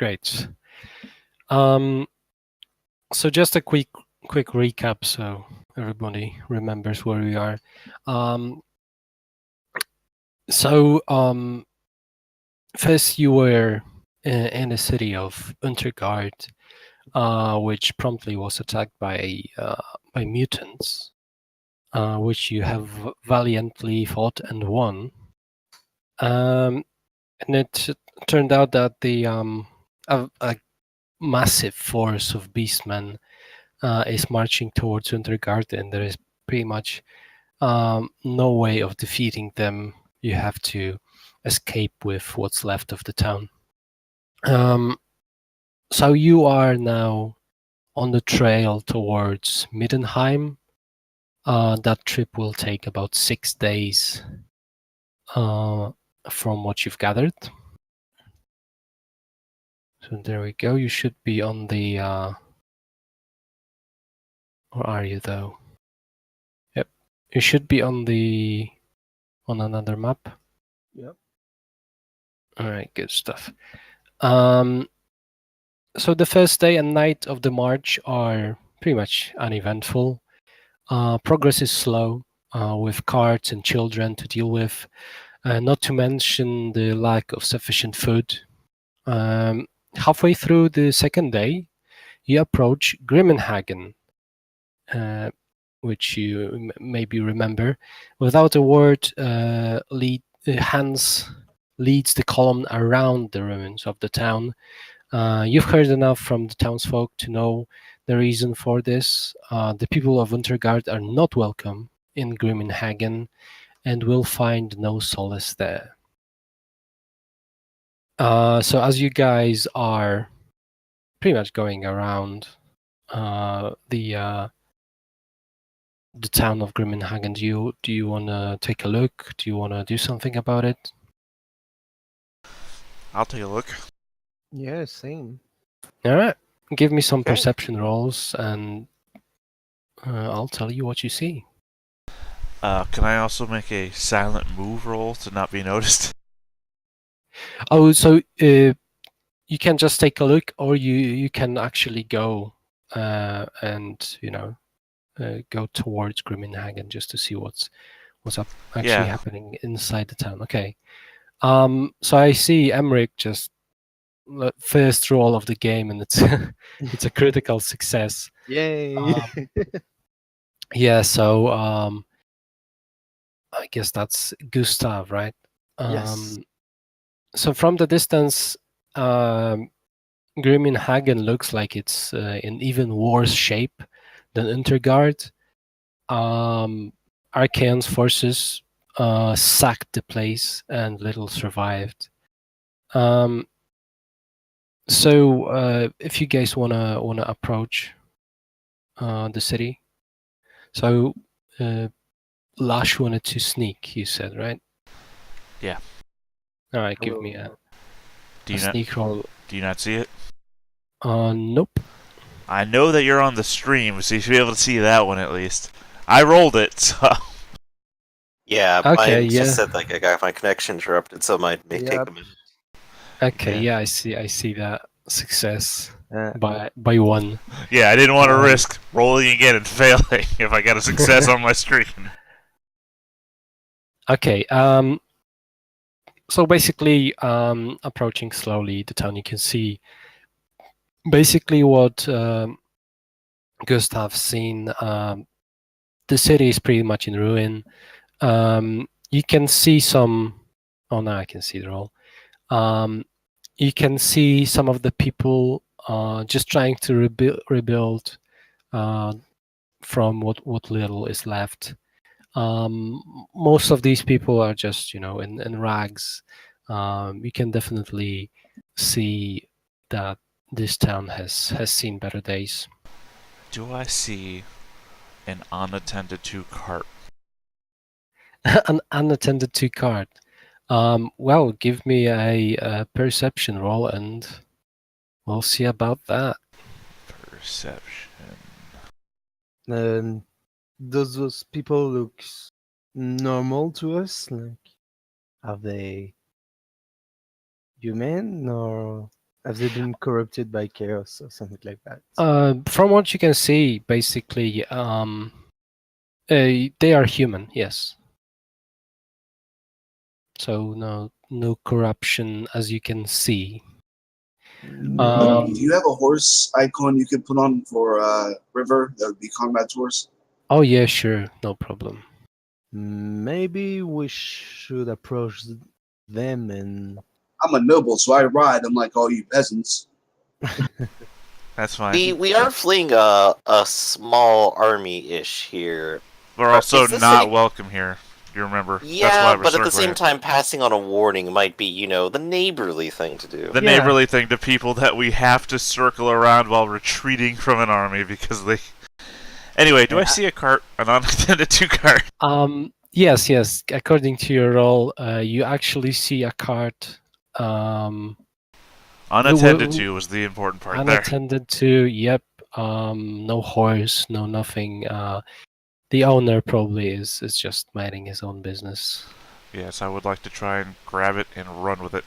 Great. So just a quick recap, so everybody remembers where we are. First you were in the city of Untergard, which promptly was attacked by mutants, which you have valiantly fought and won. And it turned out that the a massive force of beastmen is marching towards Untergard, and there is pretty much no way of defeating them. You have to escape with what's left of the town. So you are now on the trail towards Middenheim. That trip will take about 6 days from what you've gathered. So there we go. You should be on the... where are you though? Yep. You should be on another map. Yep. All right, good stuff. So the first day and night of the march are pretty much uneventful. Progress is slow, with carts and children to deal with, not to mention the lack of sufficient food. Halfway through the second day, you approach Grimmenhagen, which you maybe remember. Without a word, Hans leads the column around the ruins of the town. You've heard enough from the townsfolk to know the reason for this. The people of Untergard are not welcome in Grimmenhagen and will find no solace there. So as you guys are pretty much going around the town of Grimmenhagen, do you want to take a look? Do you want to do something about it? I'll take a look. Yeah, same. All right. Give me some Okay. perception rolls, and I'll tell you what you see. Can I also make a silent move roll to not be noticed? Oh, so you can just take a look, or you can actually go and go towards Grimmenhagen just to see what's up actually happening inside the town. Okay. So I see Emmerich just first roll of the game, and it's it's a critical success. Yay! Yeah. So I guess that's Gustav, right? Yes. So from the distance, Grimmenhagen looks like it's in even worse shape than Untergard. Archaon's forces sacked the place, and little survived. So if you guys wanna approach the city, so Lash wanted to sneak. You said, right? Yeah. All right, give me a sneak roll. Do you not see it? Nope. I know that you're on the stream, so you should be able to see that one at least. I rolled it, so... Yeah, okay, mine just said like I got my connection interrupted, so mine may take a minute. Okay, yeah, I see that success by one. Yeah, I didn't want to risk rolling again and failing if I got a success on my screen. Okay, so basically, approaching slowly the town, you can see basically what Gustav's seen. The city is pretty much in ruin. You can see some... Oh, now I can see it all. You can see some of the people just trying to rebuild from what little is left. Most of these people are just, in rags. You can definitely see that this town has seen better days. Do I see an unattended to cart? An unattended to cart. Well, give me a perception roll, and we'll see about that. Perception. Does those people look normal to us? Like, are they human or Have they been corrupted by chaos or something like that? From what you can see, basically, they are human. Yes. So no corruption, as you can see. Maybe. Do you have a horse icon you could put on for River? That would be Conrad's horse. Oh yeah, sure, no problem. Maybe we should approach them and. I'm a noble, so I ride unlike all you peasants. That's fine. We are fleeing a small army-ish here. We're also Is this not city- welcome here. You remember? That's why Yeah, we're but at the circling same it. time, passing on a warning might be, the neighborly thing to do. The Yeah. neighborly thing to people that we have to circle around while retreating from an army because they. Anyway, do I see a cart? An unattended to cart? Yes. According to your role, you actually see a cart. Unattended to was the important part there. Unattended to. Yep. No horse, no nothing. The owner probably is just minding his own business. Yes, I would like to try and grab it and run with it.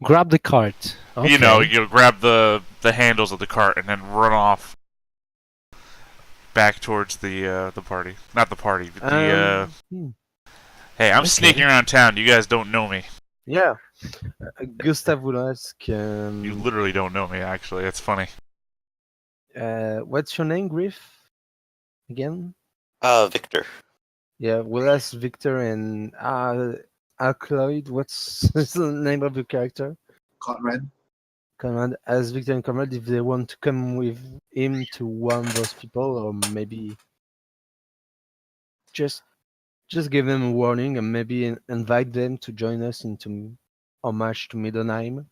Grab the cart. Okay. You grab the handles of the cart and then run off back towards the party. Not the party, but the Hey, I'm Okay. sneaking around town. You guys don't know me. Yeah. Gustav would ask. You literally don't know me. Actually, it's funny. What's your name, Griff? Again? Victor. Yeah, we'll ask Victor and Alcloyd. What's the name of the character? Conrad. Conrad. Ask Victor and Conrad if they want to come with him to warn those people, or maybe just give them a warning and maybe invite them to join us into our march to Middenheim.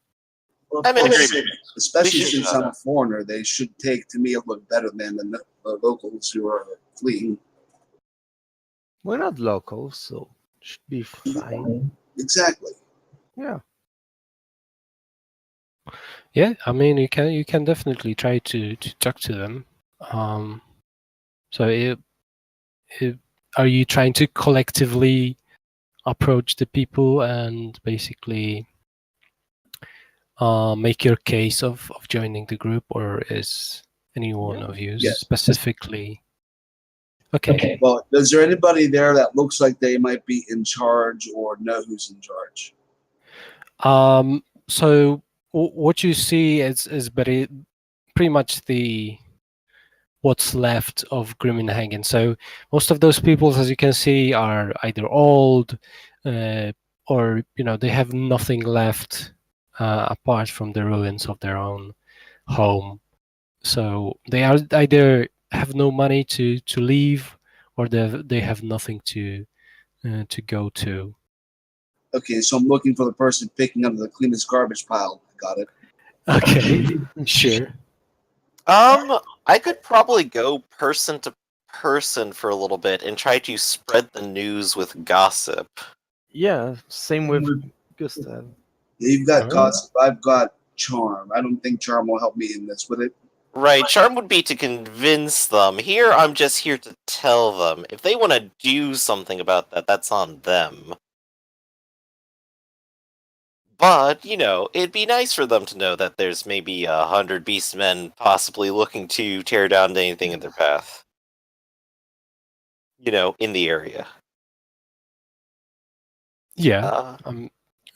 Well, I'm in of course, agreement. especially We should, since I'm a foreigner, they should take to me a look better than the locals who are fleeing. We're not locals, so should be fine. Exactly. Yeah. Yeah, I mean, you can definitely try to talk to them. So, are you trying to collectively approach the people and basically make your case of joining the group, or is any one of you Yes. specifically? Okay. Well, is there anybody there that looks like they might be in charge or know who's in charge? So what you see is pretty much what's left of Grimmenhagen. So most of those people, as you can see, are either old, or they have nothing left apart from the ruins of their own home. So they are either have no money to leave, or they have nothing to go to. Okay, so I'm looking for the person picking up the cleanest garbage pile. Got it. Okay, sure. I could probably go person to person for a little bit and try to spread the news with gossip. Yeah, same with Gustav. You've got Alright. gossip. I've got charm. I don't think charm will help me in this. Would it? Right, charm would be to convince them. Here, I'm just here to tell them. If they want to do something about that, that's on them. But, it'd be nice for them to know that there's maybe 100 beastmen possibly looking to tear down anything in their path. In the area. Yeah,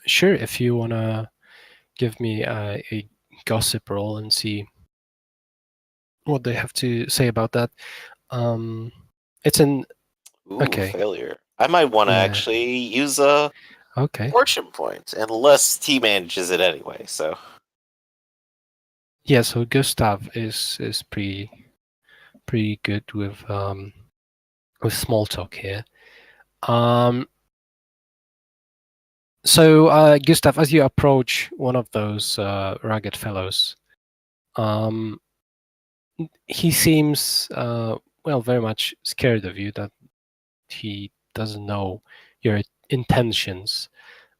sure. If you wanna give me a gossip roll and see what they have to say about that. It's an Ooh, Okay. failure. I might want to Yeah. actually use a okay. fortune point, unless T manages it anyway, so. Yeah, so Gustav is pretty good with small talk here. So Gustav, as you approach one of those ragged fellows, he seems very much scared of you, that he doesn't know your intentions.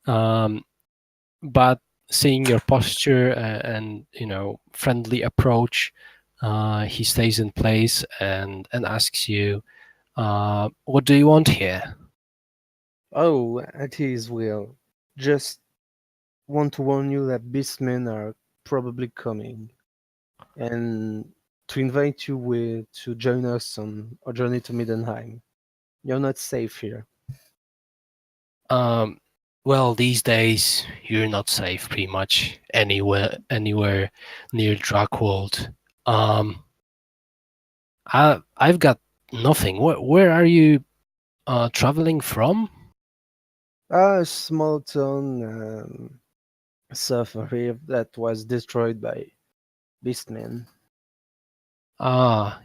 But seeing your posture and friendly approach, he stays in place and asks you, what do you want here? Oh, at his will. Just want to warn you that beastmen are probably coming, and to invite you to join us on our journey to Middenheim. You're not safe here. Um, well, these days you're not safe pretty much anywhere near Dracwold. I've got nothing. Where are you traveling from? A small town south of here that was destroyed by beastmen.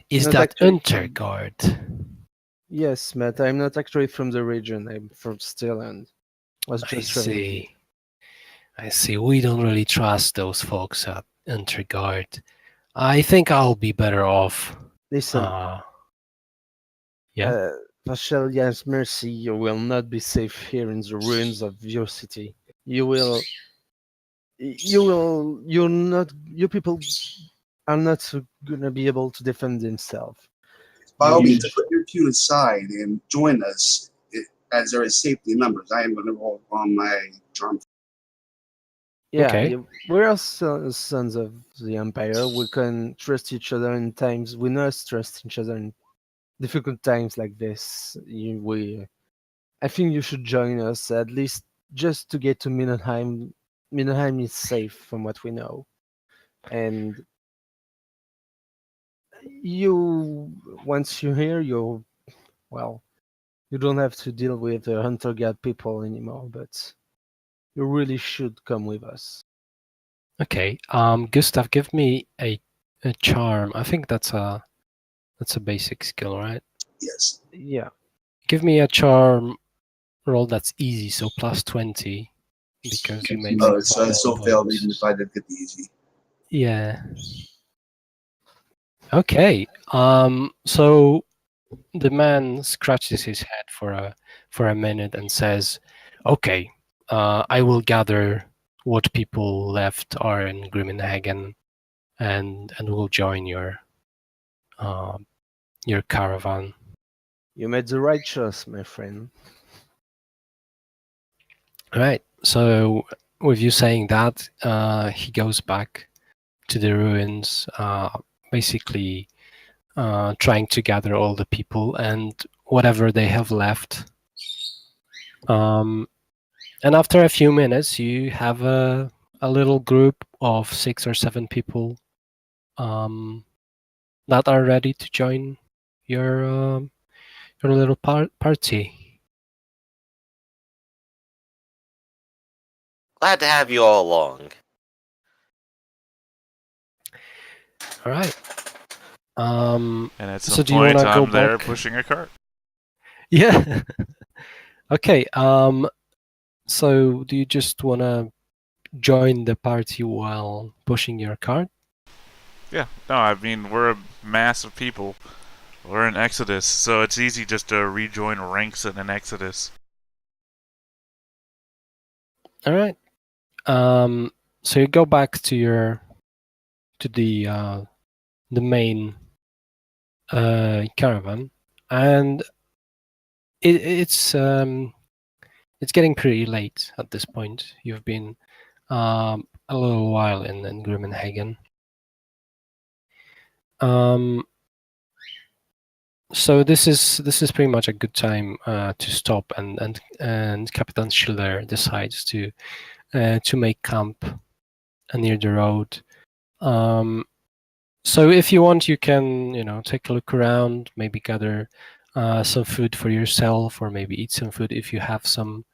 Is Not that actually from. Untergard? Yes, Matt. I'm not actually from the region. I'm from Stilland. Was I just traveling here. see. I see. We don't really trust those folks at Untergard. I think I'll be better off. Listen, Yeah. Vashelia's mercy, you will not be safe here in the ruins of your city. You will, you're not, you people are not gonna be able to defend themselves. By all You, means, put your feud aside and join us as there is safety in numbers. I am going to roll on my charm. yeah, Okay. we're all sons of the Empire. We can trust each other in times. We must trust each other in difficult times like this. I think you should join us at least just to get to Mindenheim. Mindenheim is safe from what we know, and you once you're here, well, you don't have to deal with the Hunter God people anymore. But you really should come with us. Okay. Gustav, give me a charm. I think that's a basic skill, right? Yes. Yeah, Give me a charm roll that's easy, so plus 20, because you made some So I still failed even if I did get the easy. Yeah. Okay. So the man scratches his head for a minute and says, "Okay, I will gather what people left are in Grimmenhagen, and will join your caravan." you made the right choice, my friend. All right. So with you saying that, he goes back to the ruins, basically trying to gather all the people and whatever they have left. And after a few minutes, you have a little group of 6 or 7 people that are ready to join your little party. Glad to have you all along. All right. And at So some do you want point, to go I'm there back? pushing a cart. Yeah. Okay. So do you just want to join the party while pushing your cart? Yeah, no, I mean, we're a mass of people. We're in Exodus, so it's easy just to rejoin ranks in an Exodus. All right. So you go back to the main caravan, and it's getting pretty late at this point. You've been a little while in Grimmenhagen. So this is pretty much a good time to stop, and Captain Schiller decides to make camp near the road. So if you want, you can take a look around, maybe gather some food for yourself, or maybe eat some food if you have some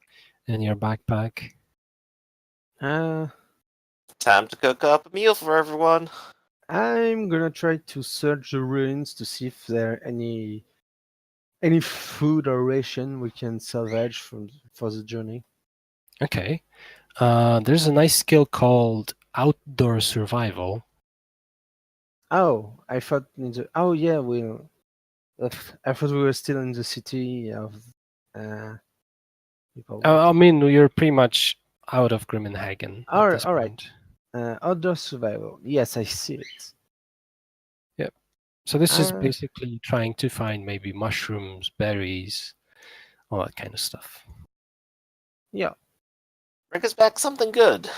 in your backpack. Uh, Time to cook up a meal for everyone. I'm gonna try to search the ruins to see if there are any food or ration we can salvage for the journey. Okay. There's a nice skill called Outdoor Survival. Oh, I thought oh yeah, I thought we were still in the city of people. I mean, you're pretty much out of Grimmenhagen at this All right. point. Outdoor survival. Yes, I see it. Yep. So this is Uh, basically trying to find maybe mushrooms, berries, all that kind of stuff. yeah. Bring us back something good.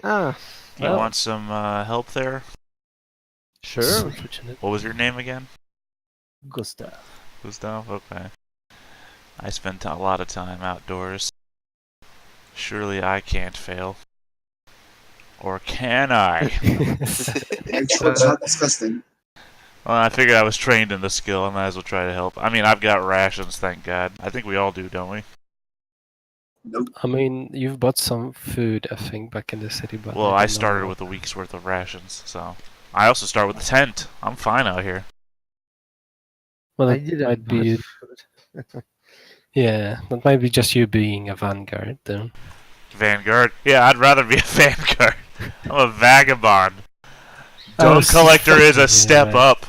Ah, You well, want some help there? It's sure. unfortunate. What was your name again? Gustav. Gustav? Okay. I spent a lot of time outdoors. Surely I can't fail. Or can I? Make sure it's not disgusting. Well, I figured I was trained in the skill. I might as well try to help. I mean, I've got rations, thank God. I think we all do, don't we? Nope. I mean, you've bought some food, I think, back in the city, but Well, I I don't started know. with a week's worth of rations, so... I also start with a tent. I'm fine out here. Well, I it didn't might buy be, food. yeah, that might be just you being a vanguard, then. Vanguard? Yeah, I'd rather be a vanguard. I'm a vagabond. Oh, Dome collector is a step yeah. up.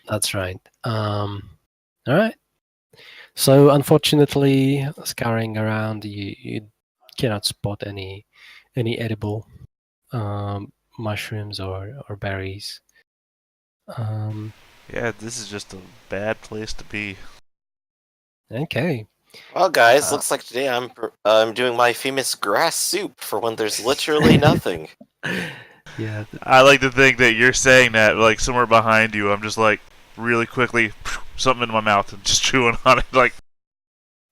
That's right. All right. So unfortunately, scouring around, you cannot spot any edible mushrooms or berries. Yeah, this is just a bad place to be. Okay. Well, guys, Uh, looks like today I'm doing my famous grass soup for when there's literally nothing. Yeah. I like to think that you're saying that, like, somewhere behind you, I'm just, like, really quickly, something in my mouth and just chewing on it, like,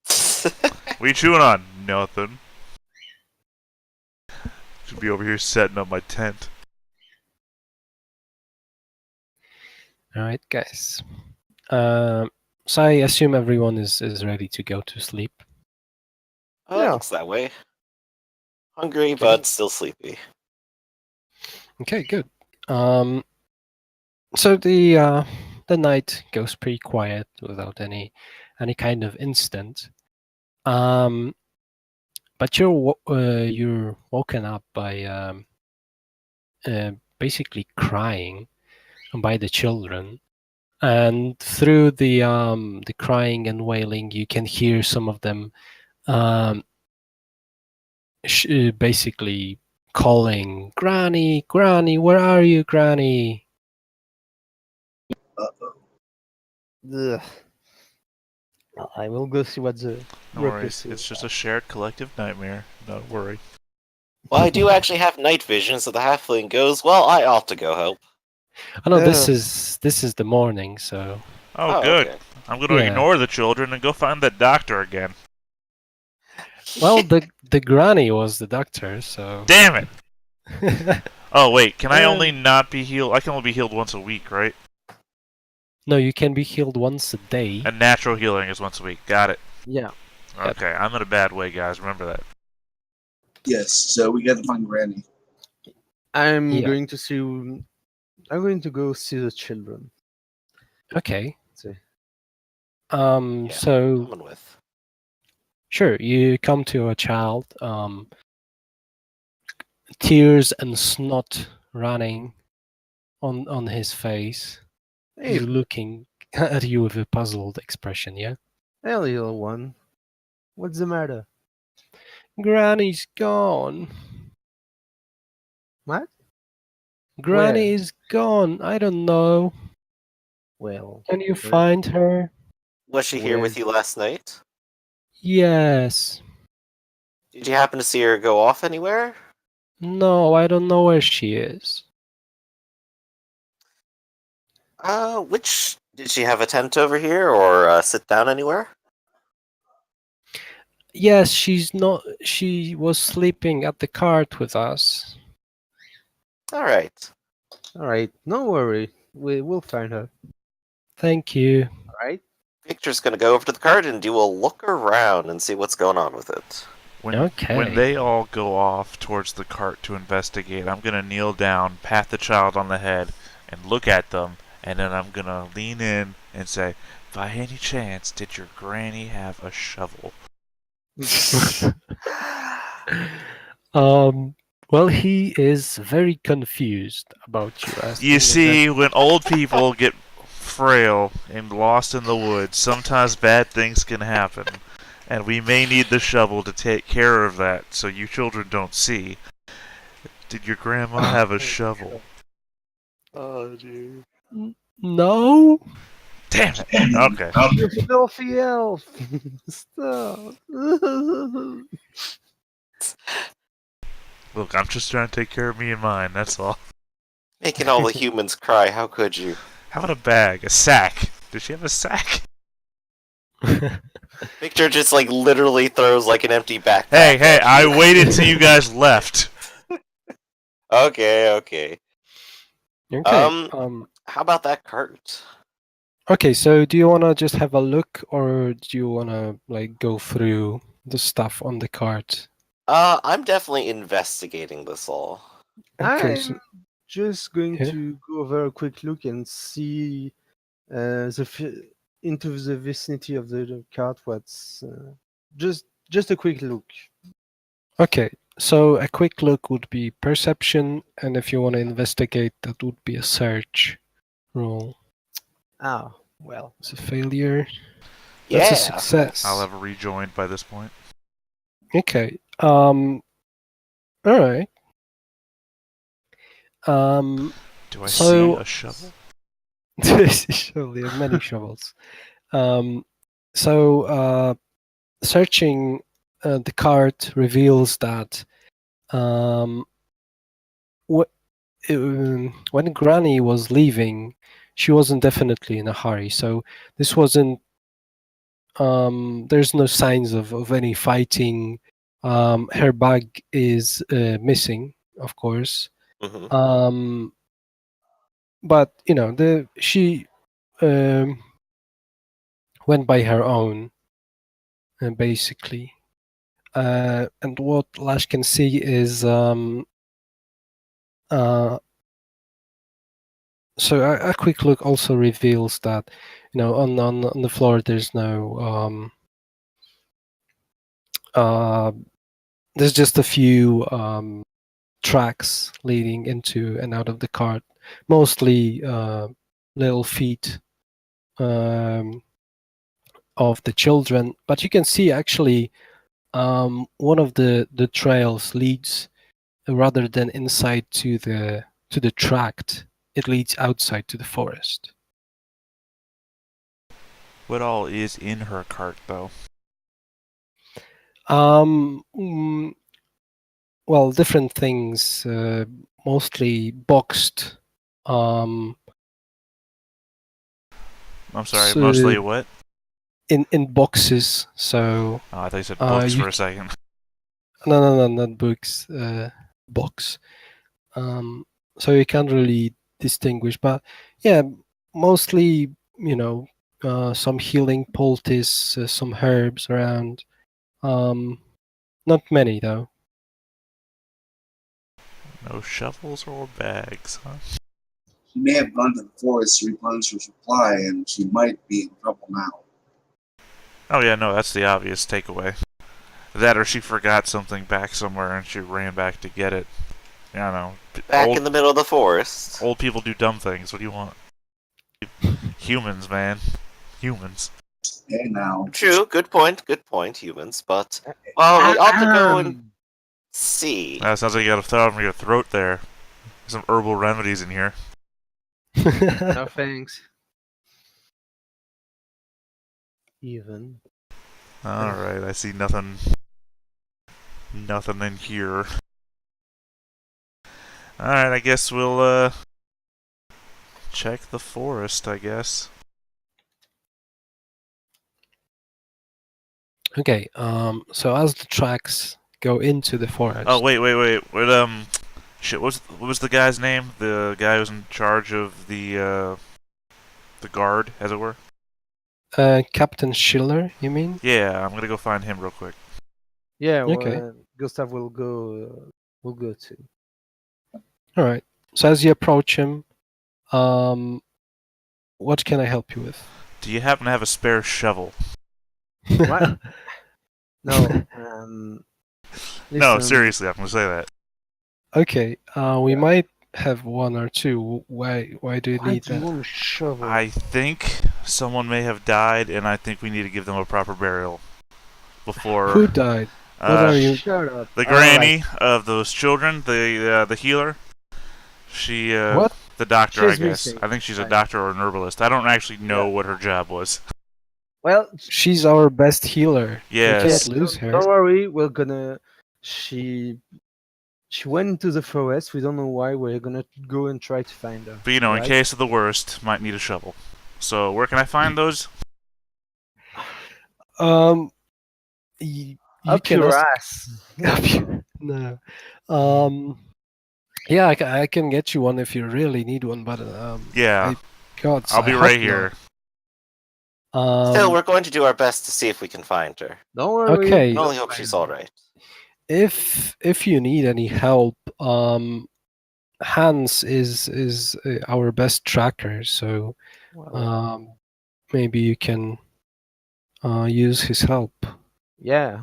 what are you chewing on? Nothing. Should be over here setting up my tent. All right, guys. So I assume everyone is ready to go to sleep. Oh, it Yeah. looks that way. Hungry, Okay. but still sleepy. Okay, good. So the night goes pretty quiet without any kind of incident. But you're woken up by basically crying by the children, and through the crying and wailing, you can hear some of them basically calling, "Granny, Granny, where are you, Granny?" Ugh. Well, I will go see what the No ruckus worries. It's is. just a shared collective nightmare. Don't worry. Well, I do actually have night vision, so the halfling goes, well, I ought to go help. I know Yeah. this is the morning, so Oh, Oh, good. okay. I'm going to Yeah. ignore the children and go find that doctor again. well the granny was the doctor, so Damn it! Oh, wait. Can I Yeah. only not be healed? I can only be healed once a week, right? no, you can be healed once a day. And natural healing is once a week. Got it. Yeah. Yep. Okay, I'm in a bad way, guys. Remember that. Yes, so we got to find Granny. I'm Yeah. going to see. I'm going to go see the children. Okay. See. Yeah, So coming with. sure, you come to a child, tears and snot running on his face. Hey, He's looking at you with a puzzled expression. Yeah. hey, little one. What's the matter? Granny's gone. What? Granny Where? is gone. I don't know. Well, Can you where? find her? Was she here with Where's- you last night? Yes. Did you happen to see her go off anywhere? No, I don't know where she is. Did she have a tent over here or sit down anywhere? Yes, she's not. She was sleeping at the cart with us. Alright. All right, no worry. We'll find her. Thank you. All right. Victor's gonna go over to the cart and do a look around and see what's going on with it. When Okay. they all go off towards the cart to investigate, I'm going to kneel down, pat the child on the head, and look at them, and then I'm going to lean in and say, by any chance, did your granny have a shovel? Well, he is very confused about you. Asking You if see, when old people get frail and lost in the woods, sometimes bad things can happen. And we may need the shovel to take care of that so you children don't see. Did your grandma have a shovel? Oh, dude. No. Damn it. Okay. You filthy elf! Stop! Look, I'm just trying to take care of me and mine, that's all. Making all the humans cry, how could you? How about a bag? A sack? Does she have a sack? Victor just like literally throws like an empty backpack. Hey, at I you. waited till you guys left. Okay. Okay. How about that cart? Okay, so do you want to just have a look, or do you want to like go through the stuff on the cart? I'm definitely investigating this all. Okay, I'm just going Yeah. to go over a quick look and see into the vicinity of the cart. What's just a quick look. Okay, so a quick look would be perception, and if you want to investigate, that would be a search roll. Ah, well. It's a failure. That's a Yeah. success. I'll have rejoined by this point. Okay. All right. Do I So- see a shovel? Surely there are many shovels. So searching the cart reveals that when Granny was leaving, she wasn't definitely in a hurry. So this wasn't. There's no signs of any fighting. Her bag is missing, of course. Hmm. But she went by her own, basically. And what Lash can see is so a quick look also reveals that on the floor there's no there's just a few tracks leading into and out of the cart, mostly little feet of the children, but you can see actually one of the trails leads rather than inside to the tract, it leads outside to the forest. What all is in her cart, though? Well, different things, mostly boxed. I'm sorry, So- mostly what? in boxes. So Oh, I thought you said books you for a second. no, not books. Box. So you can't really distinguish, but yeah, mostly some healing poultice, some herbs around. Not many though. No shovels or bags, huh? She may have gone to the forest to replenish her supply, and she might be in trouble now. Oh yeah, no, that's the obvious takeaway. That or she forgot something back somewhere and she ran back to get it. Yeah, I know. Back in the middle of the forest. Old people do dumb things. What do you want? Humans, man. Humans. Hey now. True, good point, humans. But well, we ought to go and see. That sounds like you got a thought in your throat there. Some herbal remedies in here. No thanks. Even. Alright, I see nothing. Nothing in here. Alright, I guess we'll, check the forest, I guess. Okay. So as the tracks go into the forest. Oh, wait. What, shit, what was the guy's name? The guy who's in charge of the guard, as it were? Captain Schiller, you mean? Yeah, I'm gonna go find him real quick. Yeah, well, Okay. Gustav will go too. All right. So as you approach him, what can I help you with? Do you happen to have a spare shovel? What? No. No, Listen, seriously, I'm gonna say that. Okay. We Yeah. might have one or two. Why do you Why need do you that? want a shovel? I think someone may have died, and I think we need to give them a proper burial before. Who died? What uh, are you? Shut up. The Alright. granny of those children, the healer. She What? The doctor, I She's guess. missing. I think she's a Right. doctor or an herbalist. I don't actually know Yeah. what her job was. Well, She's our best healer. We Yes. can't lose her. don't worry. We're gonna. She went into the forest. We don't know why. We're gonna go and try to find her. But in right? case of the worst, might need a shovel. So where can I find those? You Up can your ask. ass. No. Yeah, I can get you one if you really need one, but Yeah, God, I'll be I right hope here. not. Still, we're going to do our best to see if we can find her. Don't worry. Okay. I we'll only hope find she's her. all right. If you need any help, Hans is our best tracker, so Well, maybe you can use his help. yeah.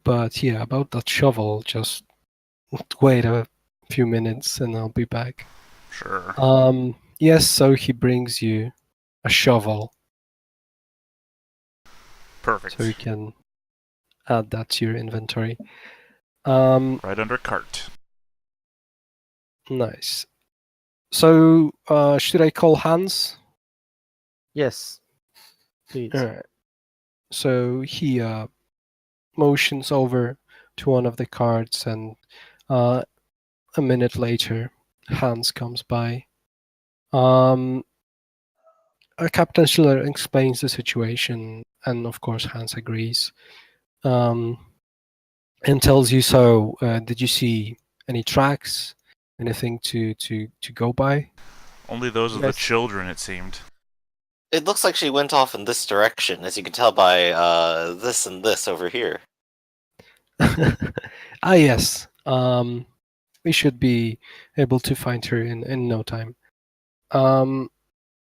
But yeah, about that shovel, just wait a few minutes and I'll be back. Sure. Yes, so he brings you a shovel, Perfect. so you can add that to your inventory. Right under cart. Nice. So, should I call Hans? Yes. Please. Alright. So he motions over to one of the carts, and a minute later, Hans comes by. Captain Schiller explains the situation, and of course Hans agrees, and tells you, so did you see any tracks, anything to go by? Only those of the Yes. children, it seemed. It looks like she went off in this direction, as you can tell by this and this over here. Yes, we should be able to find her in no time.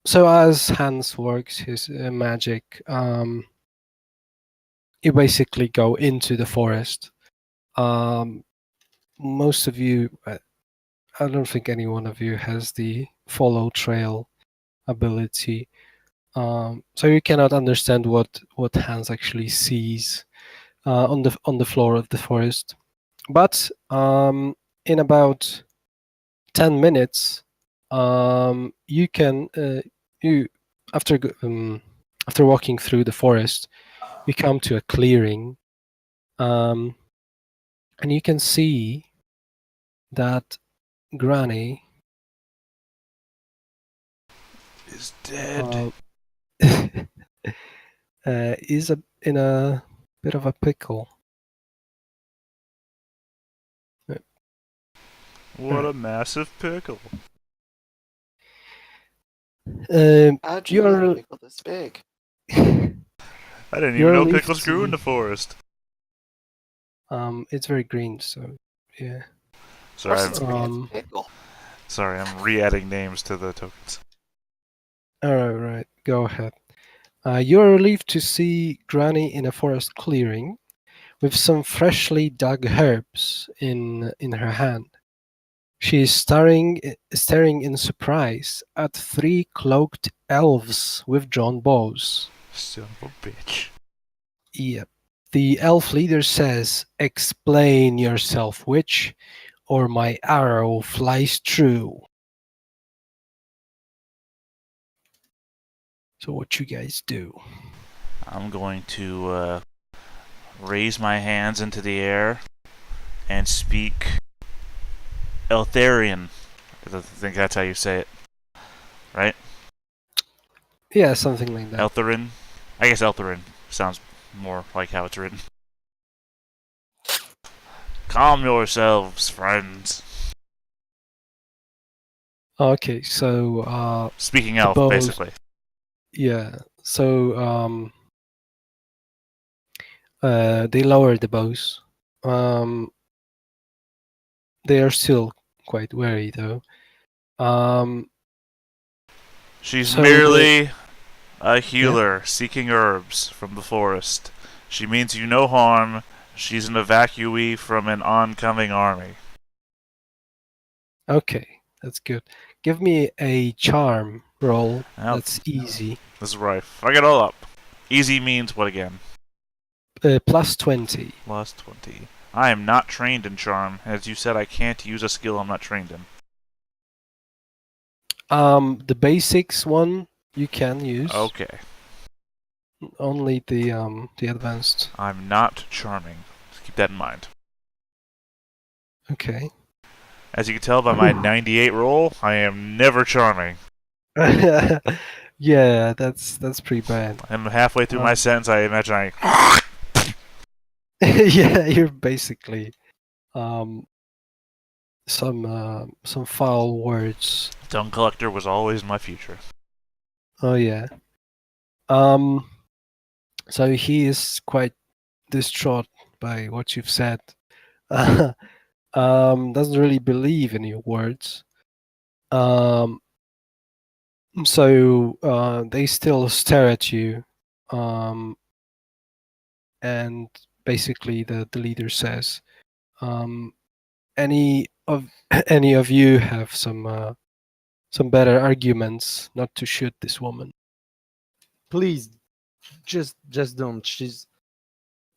So as Hans works his magic, you basically go into the forest. Most of you, I don't think any one of you has the follow trail ability, so you cannot understand what Hans actually sees on the floor of the forest. But in about 10 minutes, you can you after after walking through the forest, you come to a clearing, and you can see that Granny Is dead. is in a bit of a pickle. What a massive pickle. How'd you get a You're pickle this big? I didn't even You're know relieved pickles to grew in see- the forest. it's very green, so yeah. Of Sorry, course it's green, it's Um, a pickle. sorry, I'm re-adding names to the tokens. Alright, go ahead. You're relieved to see Granny in a forest clearing with some freshly dug herbs in her hand. She is staring in surprise at 3 cloaked elves with drawn bows. Son of a bitch. Yep. The elf leader says, "Explain yourself, witch, or my arrow flies true." So what you guys do? I'm going to raise my hands into the air and speak Eltharian. I think that's how you say it. Right? Yeah, something like that. Eltharin? I guess Eltharin sounds more like how it's written. Calm yourselves, friends. Okay, so Speaking the elf, bows- basically. yeah, so they lower the bows. They are still quite wary though. She's so merely a healer seeking herbs from the forest. She means you no harm. She's an evacuee from an oncoming army. Okay, that's good. Give me a charm roll. Now, That's easy. this is right. I get all up. Easy means what again? Plus 20. Plus 20. I am not trained in charm. As you said, I can't use a skill I'm not trained in. The basics one you can use. Okay. Only the advanced. I'm not charming. Just keep that in mind. Okay. As you can tell by my 98 roll, I am never charming. Yeah, that's pretty bad. I'm halfway through my Um, sentence, I imagine I... Yeah, you're basically some foul words. Tongue collector was always my future. Oh yeah. Um. So he is quite distraught by what you've said. Doesn't really believe in your words. Um. So they still stare at you. And basically the leader says, any of any of you have some better arguments not to shoot this woman? Please, just don't. She's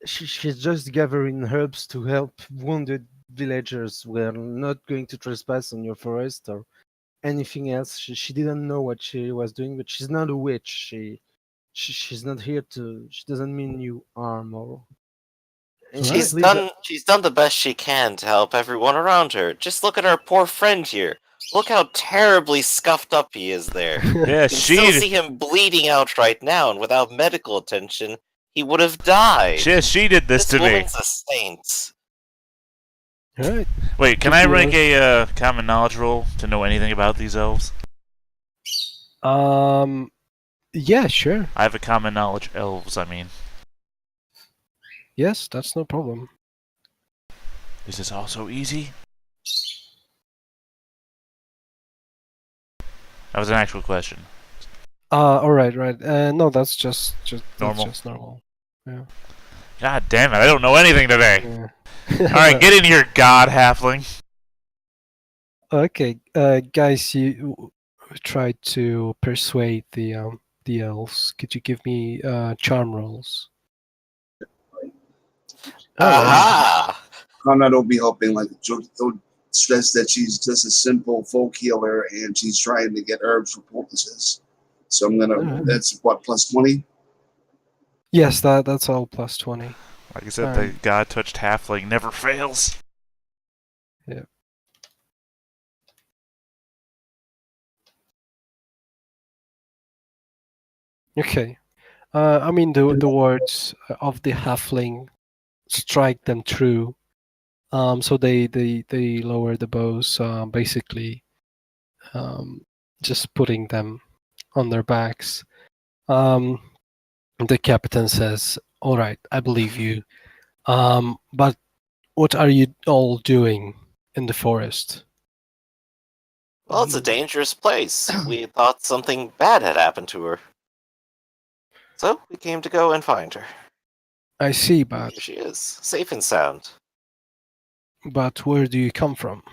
just gathering herbs to help wounded villagers. We're not going to trespass on your forest or anything else. She didn't know what she was doing, but she's not a witch. She's not here to. She doesn't mean you harm or. And Right. She's done the best she can to help everyone around her. Just look at our poor friend here. Look how terribly scuffed up he is there. Yeah, You can still she... see him bleeding out right now, and without medical attention, he would have died. She did this to me. woman's a saint. All right. Wait, can Give I me rank a common knowledge roll to know anything about these elves? Yeah, sure. I have a common knowledge elves, I mean. Yes, that's no problem. Is this also easy? That was an actual question. All right. No, that's just Normal. That's just normal. Yeah. God damn it, I don't know anything today. Yeah. Alright, get in here, god halfling. Okay, guys, you tried to persuade the elves. Could you give me charm rolls? Aha! Conrad will be helping, like, he'll stress that she's just a simple folk healer and she's trying to get herbs for poultices. So I'm gonna, Alright. that's what, plus 20? Yes, that's all plus 20. Like I said, the god-touched halfling never fails. Yeah. Okay. I mean the words of the halfling strike them true. So they lower the bows, basically, just putting them on their backs. The captain says, "All right, I believe you. But what are you all doing in the forest?" Well, it's a dangerous place. We thought something bad had happened to her. So we came to go and find her. I see, but Here she is, safe and sound. where do you come from?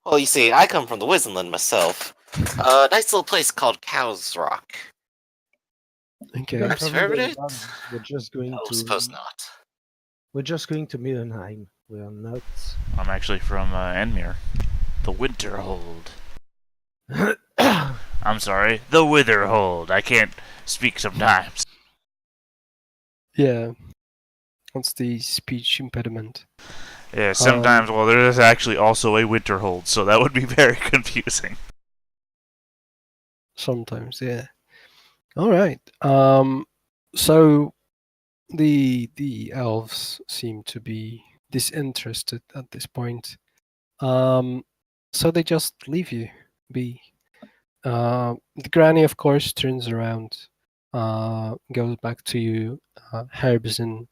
Well, you see, I come from the Wizenland myself. A nice little place called Cow's Rock. Okay. Don't Perhaps forget heard that it? we're just going Oh, to. suppose not. We're just going to Middenheim. We are not. I'm actually from Enmere. The Winterhold. I'm sorry, the Witherhold. I can't speak sometimes. Yeah. What's the speech impediment? Yeah, sometimes, well, there is actually also a Winterhold, so that would be very confusing. Sometimes, yeah. All right. So the elves seem to be disinterested at this point. So they just leave you be. The granny, of course, turns around, goes back to you, herbs in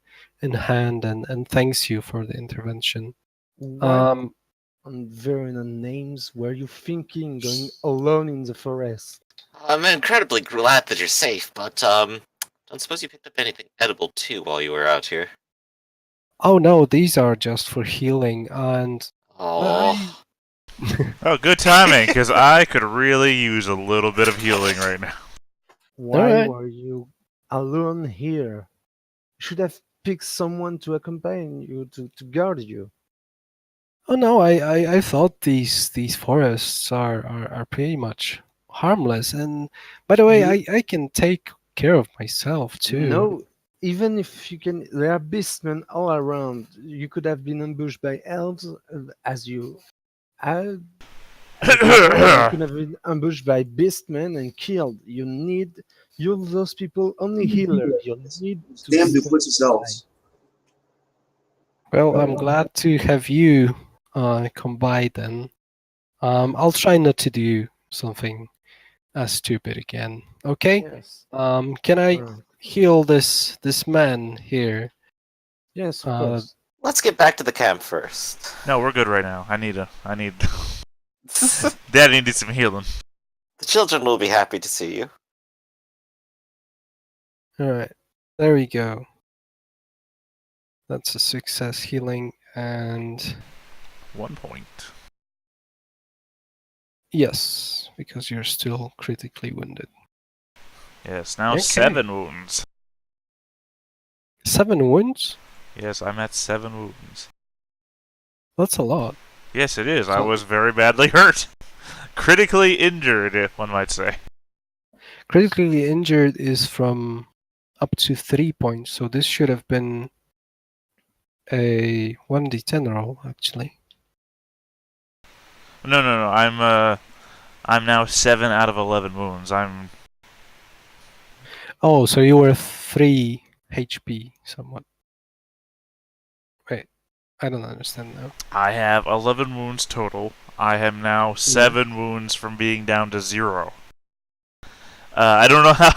hand, and thanks you for the intervention. What on Vernon names were you thinking going alone in the forest? I'm incredibly glad that you're safe, but, don't suppose you picked up anything edible, too, while you were out here? Oh no, these are just for healing, and Oh. Oh, good timing, because I could really use a little bit of healing right now. Why Alright. were you alone here? You should have picked someone to accompany you, to guard you. Oh no, I thought these forests are pretty much harmless. And by the way, You I can take care of myself too. no, even if you can, there are beastmen all around. You could have been ambushed by elves, as you had before. You could have been ambushed by beastmen and killed. You those people only healer. You need to Damn keep them duplicitous alive. elves. Well, I'm glad to have you combined then. I'll try not to do something stupid again. Okay. Yes. Can I Alright. heal this man here? Yes, of Uh, course. Let's get back to the camp first. No, we're good right now. I need Daddy needs some healing. The children will be happy to see you. all right. There we go. That's a success healing, and 1 point. yes, because you're still critically wounded. Yes, now Okay. 7 wounds. 7 wounds? Yes, I'm at 7 wounds. That's a lot. Yes, it is. I So- was very badly hurt. Critically injured, one might say. Critically injured is from up to 3 points, so this should have been a 1d10 roll, actually. No. I'm now 7 out of 11 wounds. Oh, so you were 3 HP, somewhat. Wait, I don't understand now. I have 11 wounds total. I am now 7 wounds from being down to 0. I don't know how.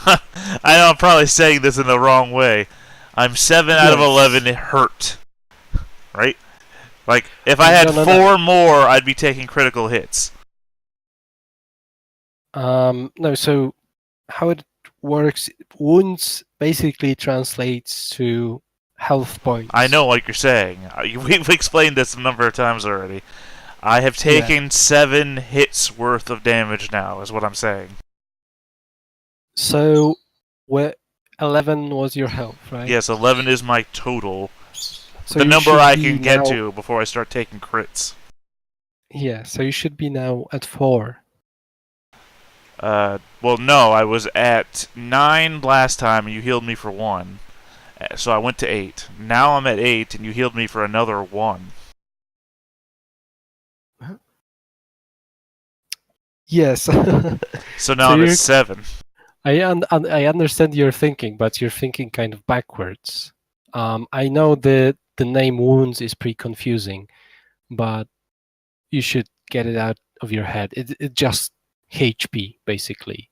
I know I'm probably saying this in the wrong way. I'm 7 out of Yes. 11 hurt. Right? Like, if I had No. 4 more, I'd be taking critical hits. No, so how it works, wounds basically translates to health points. I know what you're saying. We've explained this a number of times already. I have taken 7 hits worth of damage now, is what I'm saying. So, where 11 was your health, right? Yes, 11 is my total. So The you number should I be can get now- to before I start taking crits. Yeah, so you should be now at 4. Well, no, I was at 9 last time and you healed me for 1. So I went to 8. Now I'm at 8 and you healed me for another 1. Yes. So now So I'm you're- at 7. I understand your thinking, but you're thinking kind of backwards. I know the name wounds is pretty confusing, but you should get it out of your head. It just HP basically.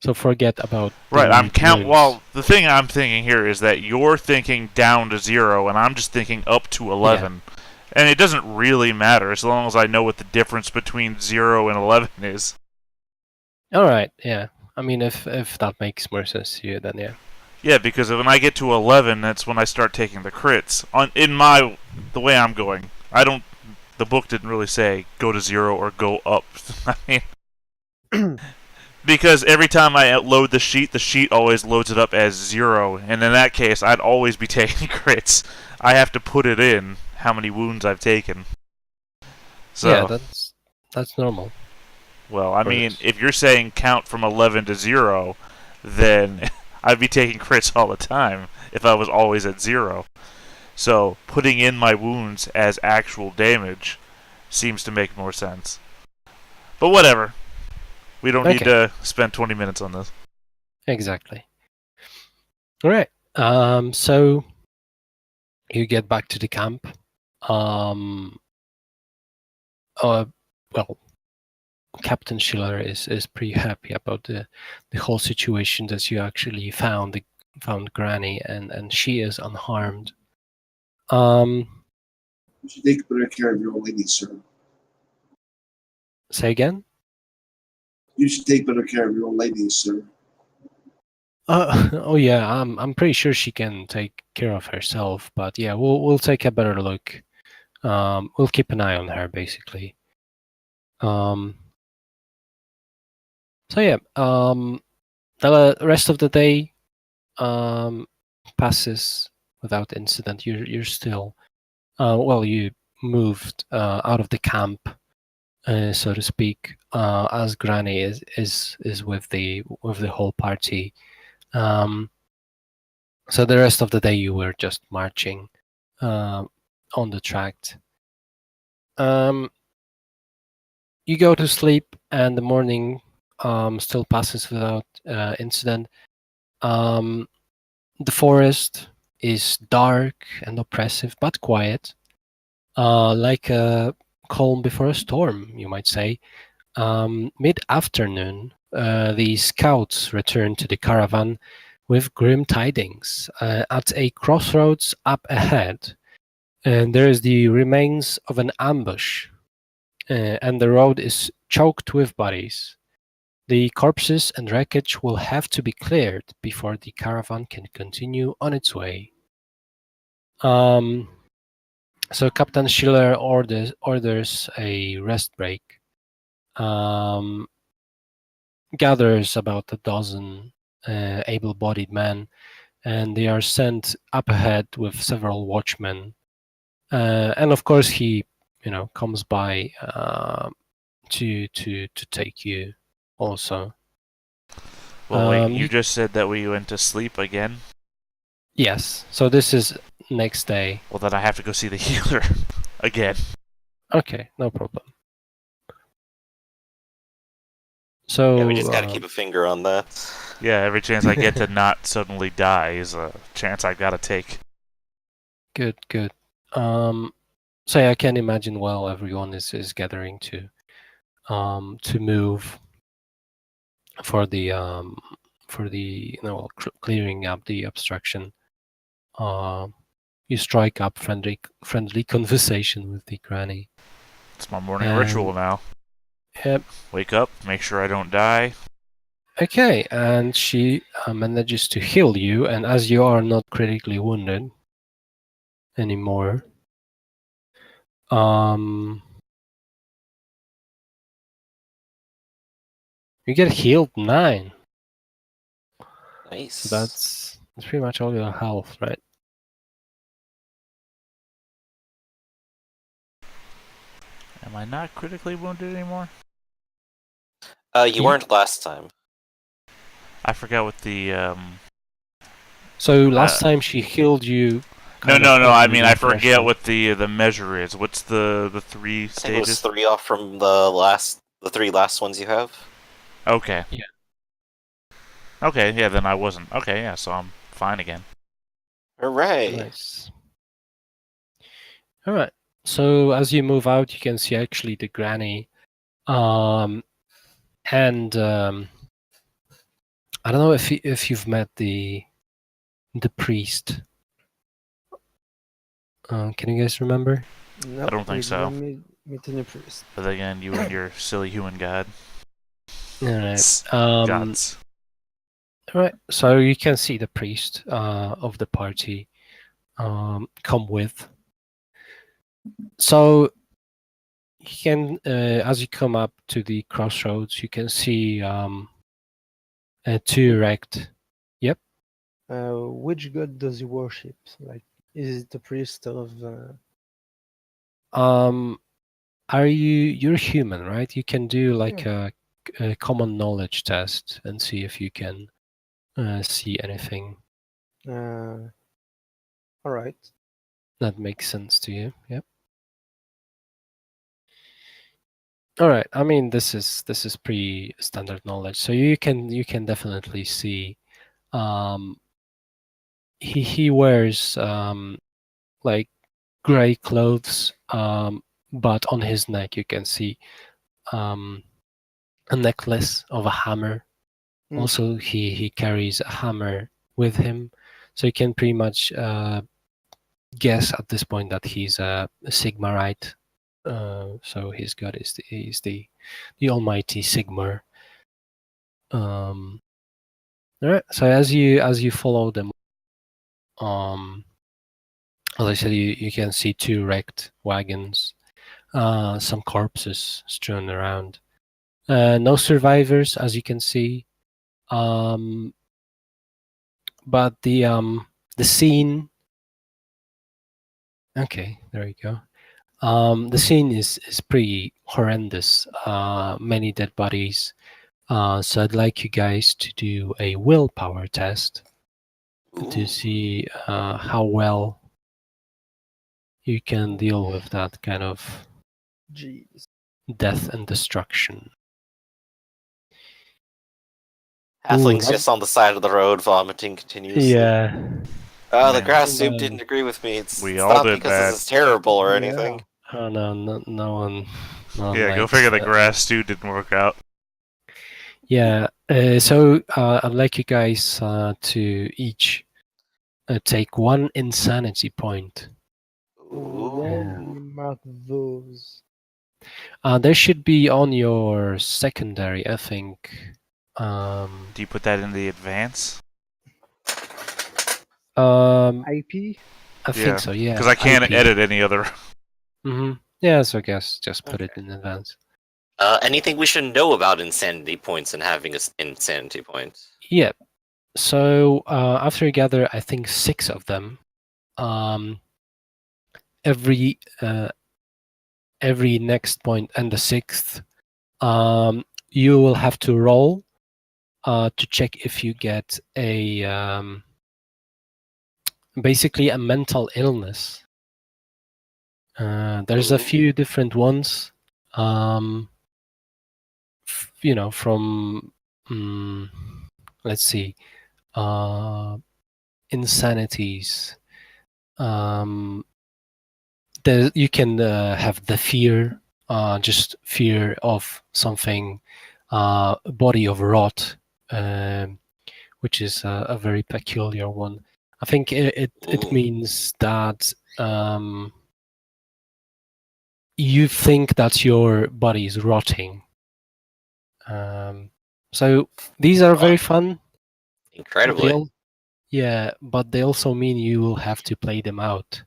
So forget about the Right, I'm word count. wounds. Well, the thing I'm thinking here is that you're thinking down to 0, and I'm just thinking up to 11. And it doesn't really matter as long as I know what the difference between 0 and 11 is. All right, yeah. I mean, if that makes more sense to you, then yeah. Yeah, because when I get to 11, that's when I start taking the crits. The way I'm going, the book didn't really say go to 0 or go up. I mean, because every time I load the sheet always loads it up as 0, and in that case, I'd always be taking crits. I have to put it in how many wounds I've taken. So, Yeah, that's normal. well, I for mean, this. if you're saying count from 11 to 0, then I'd be taking crits all the time if I was always at 0. So, putting in my wounds as actual damage seems to make more sense. But whatever. We don't need to spend 20 minutes on this. Exactly. All right. So you get back to the camp. Well, Captain Schiller is pretty happy about the whole situation, that you actually found Granny, and she is unharmed. You should take better care of your old lady, sir. Say again? You should take better care of your old lady, sir. Oh yeah, I'm pretty sure she can take care of herself, but yeah, we'll take a better look. We'll keep an eye on her, basically. So yeah, the rest of the day passes without incident. You're still, well, you moved out of the camp, so to speak, as Granny is with the whole party. So the rest of the day you were just marching on the tract. You go to sleep, and the morning still passes without incident. The forest is dark and oppressive, but quiet, like a calm before a storm, you might say. Mid-afternoon, the scouts return to the caravan with grim tidings. At a crossroads up ahead, and there is the remains of an ambush, and the road is choked with bodies. The corpses and wreckage will have to be cleared before the caravan can continue on its way. So Captain Schiller orders a rest break. Gathers about a dozen able-bodied men, and they are sent up ahead with several watchmen. And of course, he, comes by to take you also. Well, wait, you just said that we went to sleep again? Yes. So this is next day. Well, then I have to go see the healer again. Okay, no problem. So Yeah, we just gotta keep a finger on that. Yeah, every chance I get to not suddenly die is a chance I gotta take. Good. So yeah, I can imagine while everyone is gathering to move for the clearing up the obstruction. You strike up friendly conversation with the granny. It's my morning ritual now. Yep. Wake up, make sure I don't die. Okay, and she manages to heal you, and as you are not critically wounded anymore, you get healed 9. Nice. So that's pretty much all your health, right? Am I not critically wounded anymore? You weren't last time. I forgot what the So last time she healed you. No. I mean, I forget what the measure is. What's the 3 stages? I think it was 3 off from the 3 last ones you have. Okay. Yeah. Okay, yeah, then I wasn't. Okay, yeah, so I'm fine again. Hooray! Nice. All right. So as you move out, you can see actually the granny, and I don't know if you've met the priest. Can you guys remember? Nope, I don't think so. Meet any priest. But again, you and your silly human god. All right. Gods. All right. So you can see the priest of the party come with. So you can, as you come up to the crossroads, you can see 2 erect. Yep. Which god does he worship? Like, is it the priest of? You're human, right? You can do like a common knowledge test and see if you can see anything. All right. That makes sense to you. Yep. All right. I mean, this is pretty standard knowledge, so you can definitely see. He wears like gray clothes, but on his neck you can see a necklace of a hammer. Also, he carries a hammer with him, so you can pretty much guess at this point that he's a Sigmarite. So his god is the almighty Sigmar. All right. So as you follow them, as I said, you can see 2 wrecked wagons, some corpses strewn around. No survivors, as you can see. But the scene. Okay, there you go. The scene is pretty horrendous. Many dead bodies. So I'd like you guys to do a willpower test to Ooh. see how well you can deal with that kind of Jeez. death and destruction. Halfling's Ooh, just on the side of the road vomiting continuously. yeah. The Man. grass soup No. didn't agree with me. We It's all not did because that. this is terrible or Yeah. anything. Oh no, no one. No one Yeah, go likes figure the that. grass stew didn't work out. Yeah. So I'd like you guys to each take one insanity point. Where Ooh. do we mark those? There should be on your secondary, I think. Do you put that in the advance? IP? I think so. Yeah. Because I can't IP. edit any other. Yeah. So I guess just put it Okay. in advance. Anything we should know about insanity points and having an insanity point? Yeah. So after you gather, I think 6 of them. Every next point and the 6th, you will have to roll to check if you get a basically a mental illness. There's a few different ones. From let's see, insanities. You can have the fear, just fear of something, body of rot, which is a very peculiar one. I think it Ooh. means that you think that your body is rotting. So these are very fun. Incredibly. But they also mean you will have to play them out.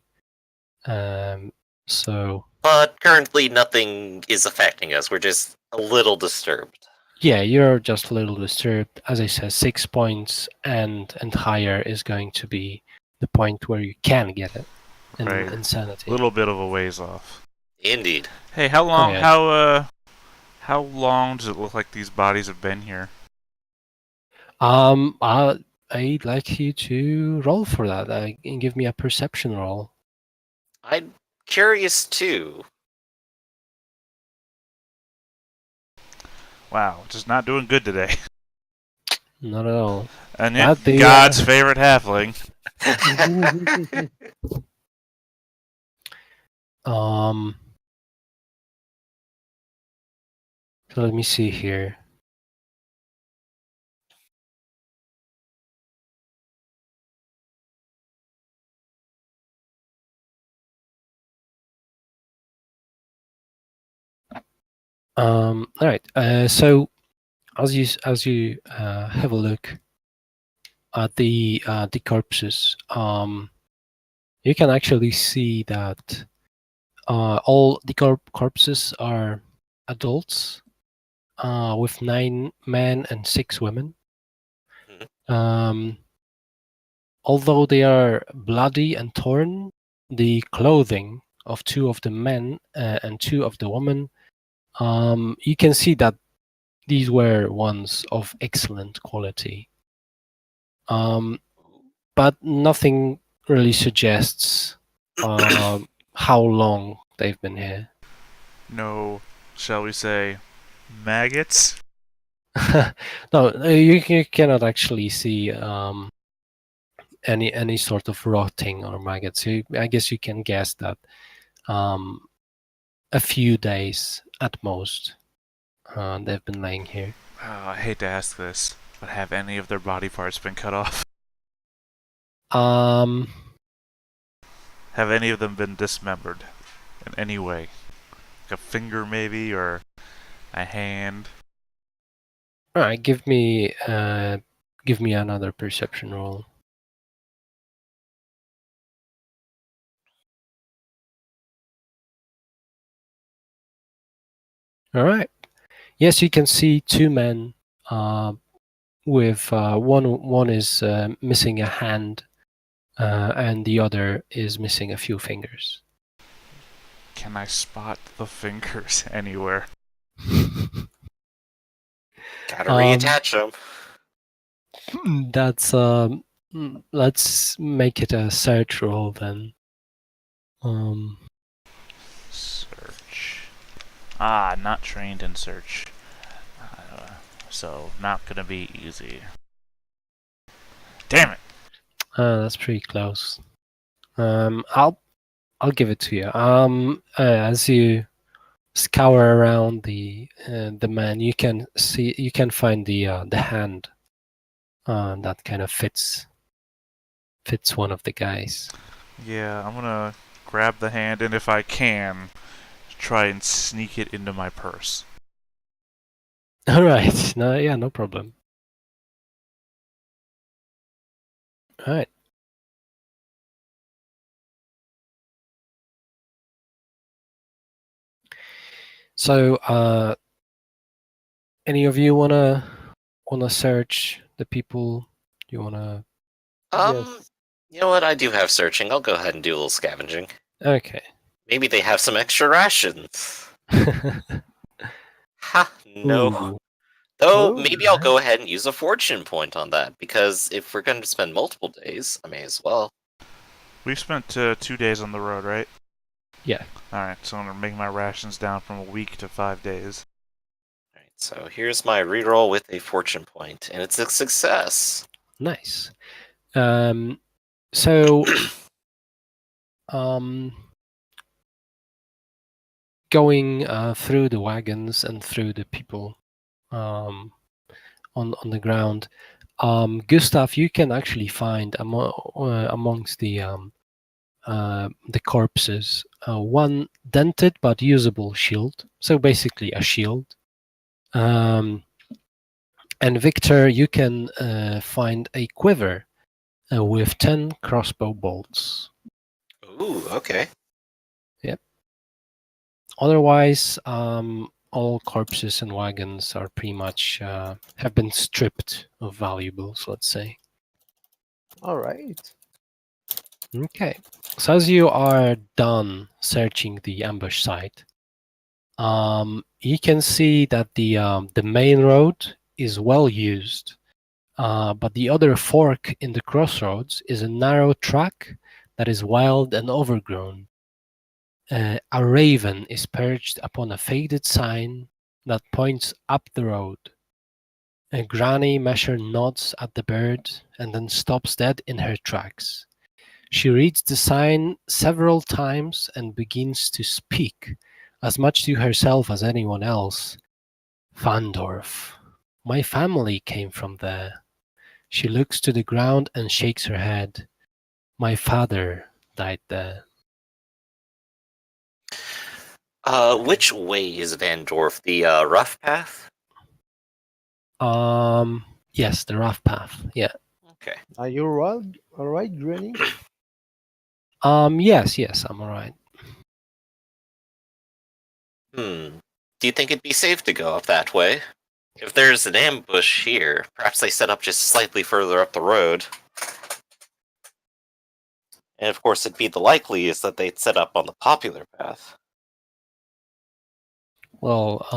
So But currently nothing is affecting us. We're just a little disturbed. yeah, you're just a little disturbed. As I said, 6 points and higher is going to be the point where you can get it in Right. insanity. A little bit of a ways off. Indeed. Hey, how long? yeah. How long does it look like these bodies have been here? I'd like you to roll for that. And give me a perception roll. I'm curious too. Wow, just not doing good today. Not at all. And That'd be, God's favorite halfling. So let me see here. All right. So as you have a look at the corpses, you can actually see that all the corpses are adults, with 9 men and 6 women. Although they are bloody and torn, the clothing of 2 of the men and 2 of the women, you can see that these were ones of excellent quality. But nothing really suggests how long they've been here. No, shall we say, maggots? No, you cannot actually see any sort of rotting or maggots. I guess you can guess that a few days at most they've been laying here. I hate to ask this, but have any of their body parts been cut off? Have any of them been dismembered in any way? Like a finger, maybe, or a hand? All right, give me another perception roll. All right. Yes, you can see 2 men with one is missing a hand, and the other is missing a few fingers. Can I spot the fingers anywhere? Gotta Um, reattach them. That's let's make it a search roll then. Search. Ah, not trained in search. So not gonna be easy. Damn it! That's pretty close. I'll give it to you. As you scour around the man, you can find the hand that kind of fits one of the guys. Yeah, I'm gonna grab the hand, and if I can, try and sneak it into my purse. All right. No problem. All right. So, any of you wanna search the people? You wanna? Yes. You know what? I do have searching. I'll go ahead and do a little scavenging. Okay. Maybe they have some extra rations. Ha! No. Ooh. Though, Oh, maybe I'll go ahead and use a fortune point on that, because if we're going to spend multiple days, I may as well. We've spent 2 days on the road, right? Yeah. Alright, so I'm gonna make my rations down from a week to 5 days. Alright, so here's my reroll with a fortune point, and it's a success. Nice. So, going through the wagons and through the people on the ground, Gustav, you can actually find amongst the corpses one dented but usable shield. So basically a shield. And Victor, you can find a quiver with 10 crossbow bolts. Ooh, okay. Otherwise, all corpses and wagons are pretty much have been stripped of valuables, let's say. all right. Okay. So as you are done searching the ambush site, you can see that the main road is well used, but the other fork in the crossroads is a narrow track that is wild and overgrown. A raven is perched upon a faded sign that points up the road. A Granny Mesher nods at the bird and then stops dead in her tracks. She reads the sign several times and begins to speak, as much to herself as anyone else. Fandorf. My family came from there. She looks to the ground and shakes her head. My father died there. Which way is Van Dorf? The rough path? Yes, the rough path. Yeah. Okay. Are you all right, Granny? Yes, I'm alright. Do you think it'd be safe to go up that way? If there's an ambush here, perhaps they set up just slightly further up the road. And of course, it'd be the likeliest that they'd set up on the popular path. Well,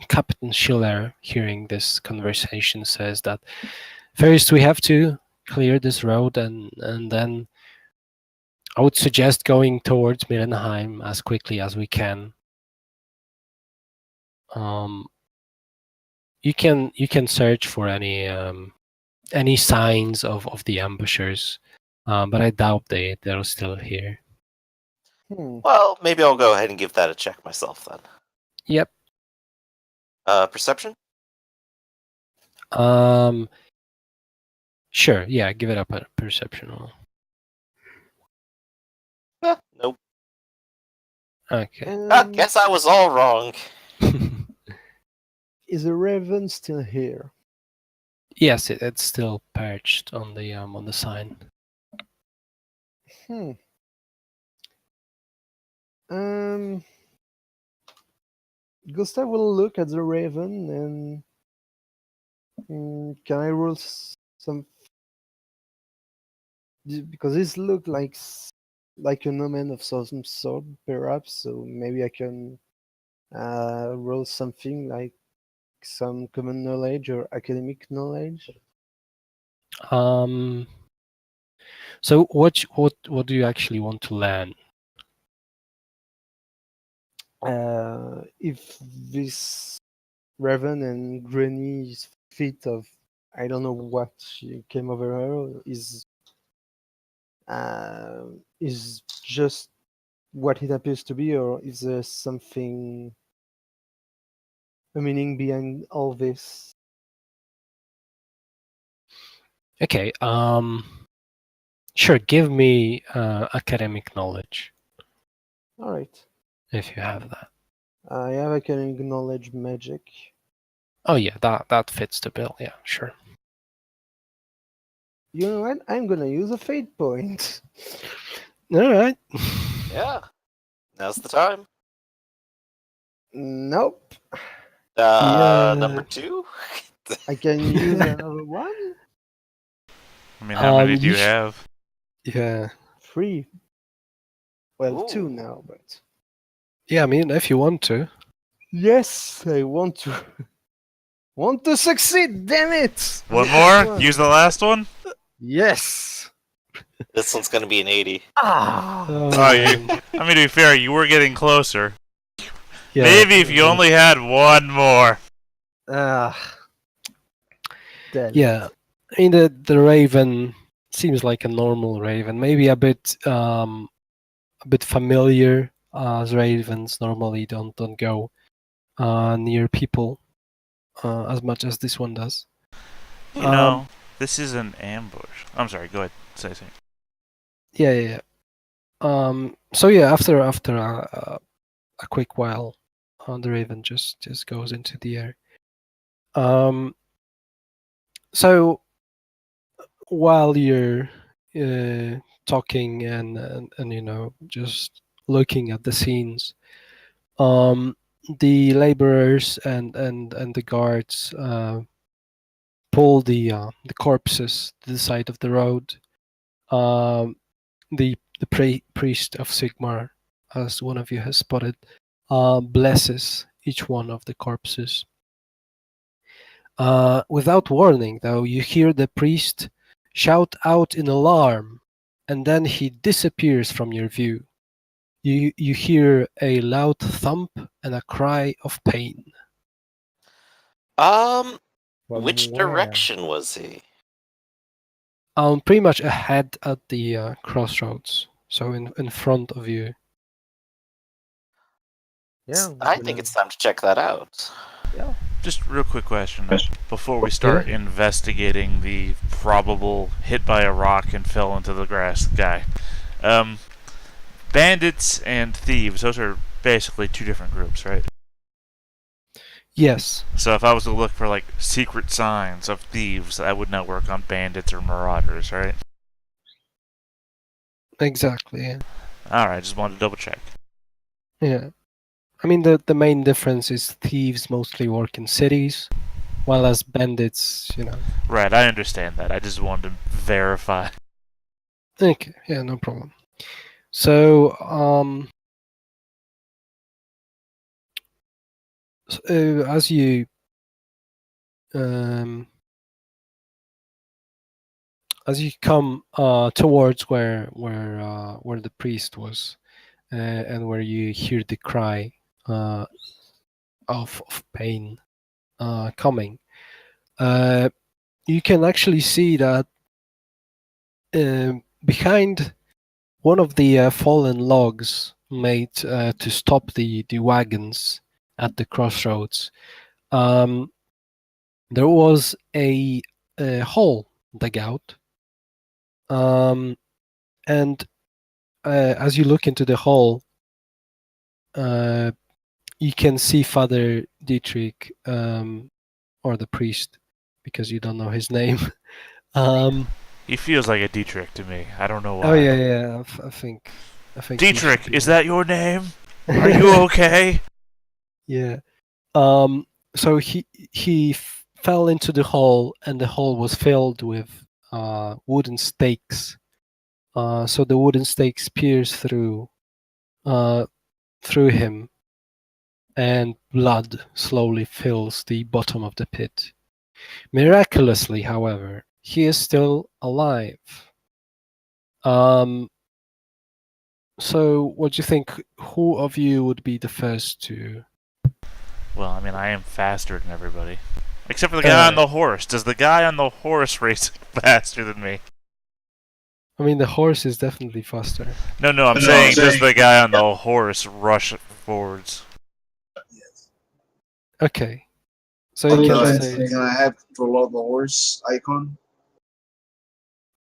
Captain Schiller, hearing this conversation, says that first we have to clear this road, and then I would suggest going towards Mirenheim as quickly as we can. You can search for any signs of the ambushers, but I doubt they're still here. Well, maybe I'll go ahead and give that a check myself then. Yep. Perception? Sure. Yeah, give it up a perception roll. Nope. Okay. Guess I was all wrong. Is the raven still here? Yes, it's still perched on the sign. Gustav will look at the raven and can I roll some? Because this look like like an omen of some sort, perhaps. So maybe I can roll something like some common knowledge or academic knowledge. Um, so what do you actually want to learn? If this Raven and Granny's feat of I don't know what she came over her is just what it appears to be, or is there something a meaning behind all this? Okay. Sure. Give me academic knowledge All right, if you have that. I have academic knowledge magic. Oh yeah, that fits the bill. Yeah, sure. You know what? I'm gonna use a fate point. All right. Yeah, now's the time. Nope. Number Yeah. 2? I can use another one. I mean, how many do you You have? yeah. 3. Well, 2 Ooh. now, but Yeah, I mean, if you want to. yes, I want to want to succeed. Damn it! One Get more? one. Use the last one? Yes. This one's gonna be an 80. Ah. Oh, you. Man. I mean, to be fair, you were getting closer. Yeah. Maybe if you only had one more. Ah. Damn Yeah. it. I mean, the raven seems like a normal raven, maybe a bit familiar, as ravens normally don't go near people as much as this one does. You know, this is an ambush. I'm sorry, go ahead. Say something. Yeah. So yeah, after a quick while, the raven just goes into the air. So while you're talking and just looking at the scenes, the laborers and the guards pull the corpses to the side of the road. The priest of Sigmar, as one of you has spotted, blesses each one of the corpses. Without warning, though, you hear the priest shout out in alarm, and then he disappears from your view. You hear a loud thump and a cry of pain. From Which where? direction was he? Pretty much ahead at the crossroads, so in front of you. Yeah, I think it's time to check that out. yeah. Just real quick question before we start investigating the probable hit by a rock and fell into the grass guy. Bandits and thieves, those are basically two different groups, right? Yes, So if I was to look for like secret signs of thieves, I would not work on bandits or marauders, right? exactly. Yeah. Alright, just wanted to double check. Yeah. I mean, the main difference is thieves mostly work in cities, while as bandits, Right, I understand that. I just wanted to verify. Okay, yeah, no problem. So, as you come towards where the priest was, and where you hear the cry of pain coming, you can actually see that behind one of the fallen logs made to stop the wagons at the crossroads, there was a hole dug out, and as you look into the hole, you can see Father Dietrich, or the priest, because you don't know his name. He feels like a Dietrich to me. I don't know why. Oh yeah. I think. He should Dietrich, be is there. that your name? Are you okay? Yeah. So he fell into the hole, and the hole was filled with wooden stakes, So the wooden stakes pierce through him, and blood slowly fills the bottom of the pit. Miraculously, however, he is still alive. So what do you think? Who of you would be the first to? Well, I mean, I am faster than everybody. Except for the guy on the horse. Does the guy on the horse race faster than me? I mean, the horse is definitely faster. No, I'm saying does the guy on the horse rush forwards? Okay. So you can say. Can I have control of the horse icon?